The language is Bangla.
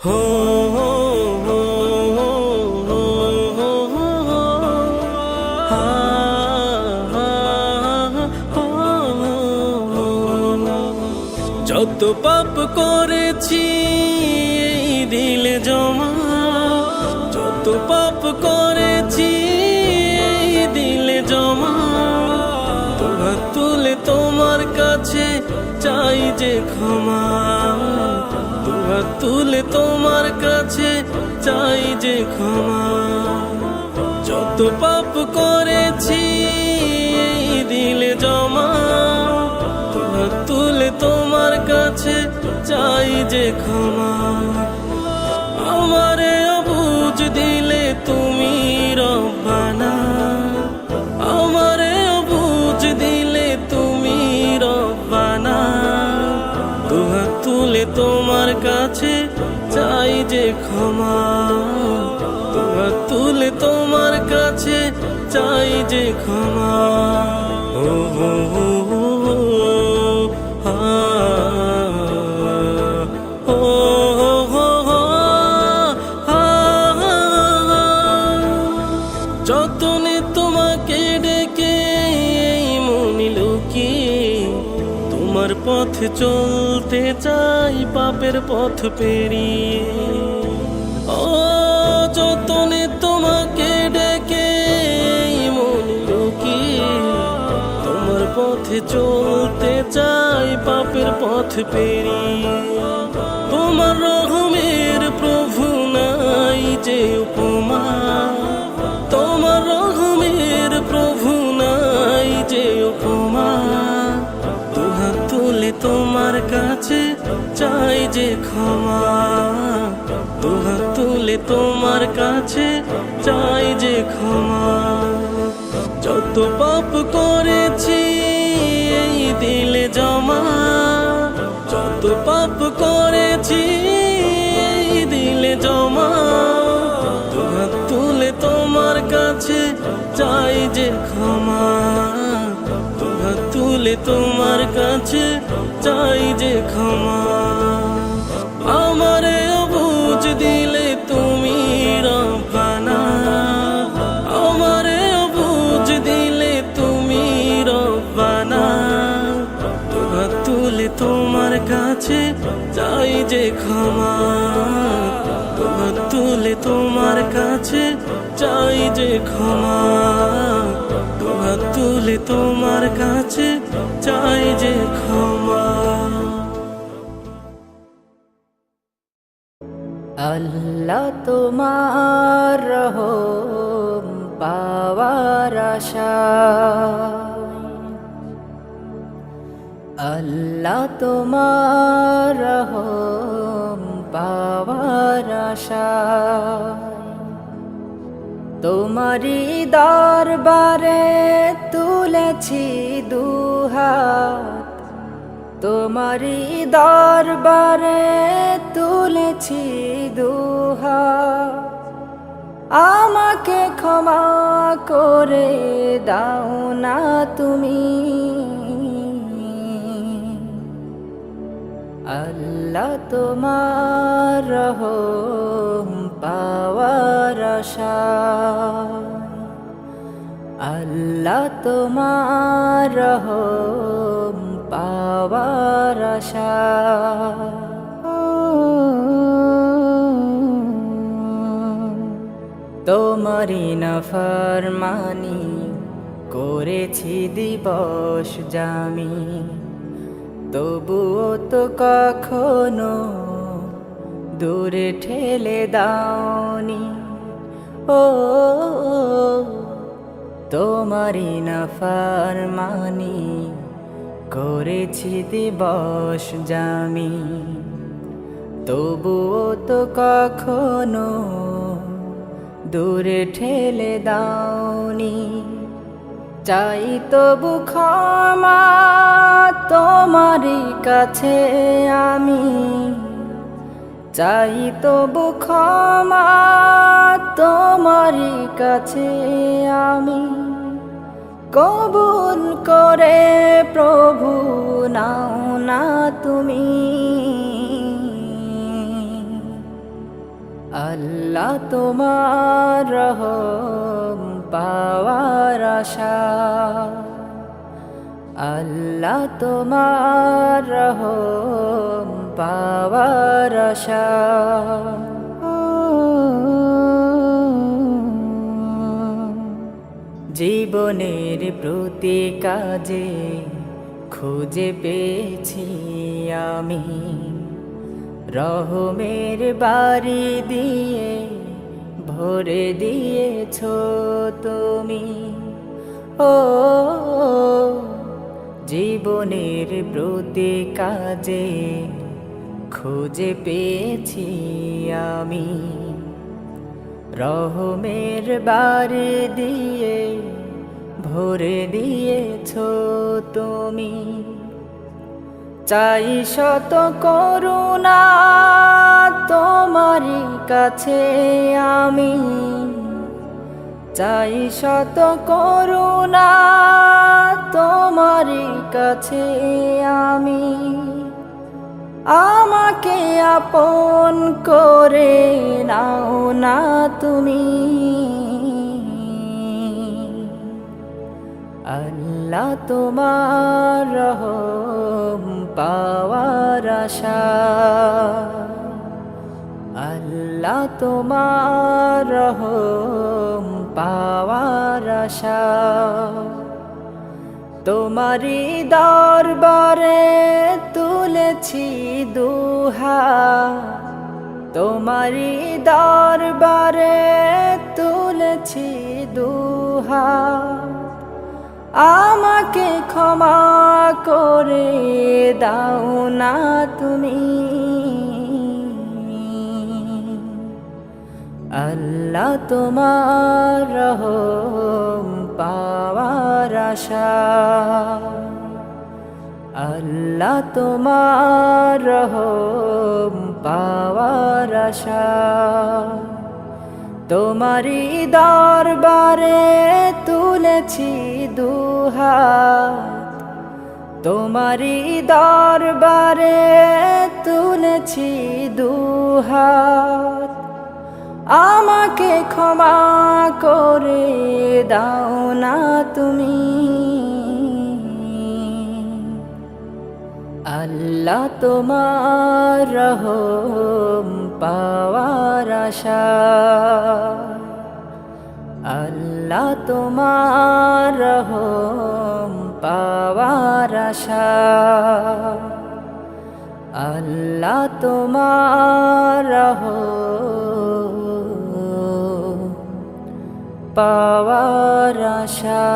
হো হো হো হো হো হো হা হা হো হো। যত পাপ করেছি এই দিলে জমা, যত পাপ করেছি এই দিলে জমা, দুহাত তুলে তোমার কাছে চাই যে ক্ষমা, দুহাত তুলে তোমার কাছে চাই যে ক্ষমা। যত পাপ করেছি এই দিলে জমা, দুহাত তুলে তোমার কাছে চাই যে ক্ষমা। আমারে অবুঝ দিলে তুমি রব্বানা, আমারে অবুঝ দিলে তুমি রব্বানা, দুহাত তুলে তোমার কাছে চাই যে ক্ষমা, দুহাত তুলে তোমার কাছে চাই যে ক্ষমা। ও হো হো হো হা হো হো হো হা। যতনে তোমাকে ডেকে এই মনি লুকিয়ে তোমার পথে চলতে চাই পাপের পথ পেরিয়ে। ও যতনে তোমাকে ডেকে এই মনি লুকিয়ে তোমার পথে চলতে চাই পাপের পথ পেরিয়ে। তোমার রহমের প্রভু নাই যে উপমা, তোমার রহমের প্রভু নাই যে উপমা, দুহাত তুলে তোমার কাছে চাই যে ক্ষমা, দুহাত তুলে তোমার কাছে চাই যে ক্ষমা। যত পাপ করেছি এই দিলে জমা, যত পাপ করেছি এই দিলে জমা, দুহাত তুলে তোমার কাছে চাই যে ক্ষমা, দুহাত তুলে তোমার কাছে চাই যে ক্ষমা। আমারে অবুঝ দিলে তুমি রব্বানা, আমারে অবুঝ দিলে তুমি রব্বানা, দুহাত তুলে তোমার কাছে চাই যে ক্ষমা, দুহাত তুলে তোমার কাছে চাই যে ক্ষমা, দুহাত তুলে তোমার কাছে চাই যে ক্ষমা। আল্লাহ তোমার রহম পাওয়ার আশায়, আল্লাহ তোমার রহম পাওয়ার আশায়, তোমারি দরবারে তুলেছি দুহাত, তোমারি দরবারে তুলেছি দুহাত, আমাকে ক্ষমা করে দাও না তুমি। আল্লাহ তোমার রহম পাওয়ার আশায়, আল্লাহ তোমার রহম পাওয়ার আশায়। তোমারি নাফরমানি করেছি দিবস জামি, তবুও তো কখনো দূরে ঠেলে দাওনি। ও তোমারি নাফরমানি করেছি দিবস জামি, তবুও তো কখনো দূরে ঠেলে দাওনি। চাই তবু ক্ষমা তোমারি কাছে আমি, চাই তবু ক্ষমা তোমারি কাছে আমি। কবুল করে প্রভু নাও না তুমি। আল্লাহ তোমার রহম পাওয়ার আশা, আল্লাহ তোমার রহম পাওয়ার আশা। জীবনের প্রতি কাজে খুঁজে পেয়েছি আমি রহমের বাড়ি দিয়ে ভরে দিয়েছ তুমি। ও জীবনের প্রতি কাজে খুঁজে পেয়েছি আমি রহমের বাড়ি দিয়ে ভরে দিয়েছ তুমি। চাই শত করুণা তোমারই কাছে আমি, চাই শত করুণা তোমারই কাছে আমি। আমাকে আপন করে নাও না তুমি। আল্লাহ তোমার রহম পাওয়ার আশা, আল্লাহ তোমার রহম পাওয়ার আশা। তোমারি দরবারে তুলেছি দুহাত, তোমারি দরবারে তুলেছি দুহাত। আমাকে ক্ষমা করে দাও না তুমি। আল্লাহ তোমার রহম পাওয়ার আশা, আল্লাহ তোমার রহম পাওয়ার আশা। তোমারি দরবারে তুলেছি দুহাত, তোমারি দরবারে তুলেছি দুহাত। আমাকে ক্ষমা করে দাও না তুমি। আল্লাহ তোমার রহম পাওয়ার আশা, আল্লাহ তোমার রহম পাওয়ার আশা। আল্লাহ তোমার রহম পাওয়ার আশা।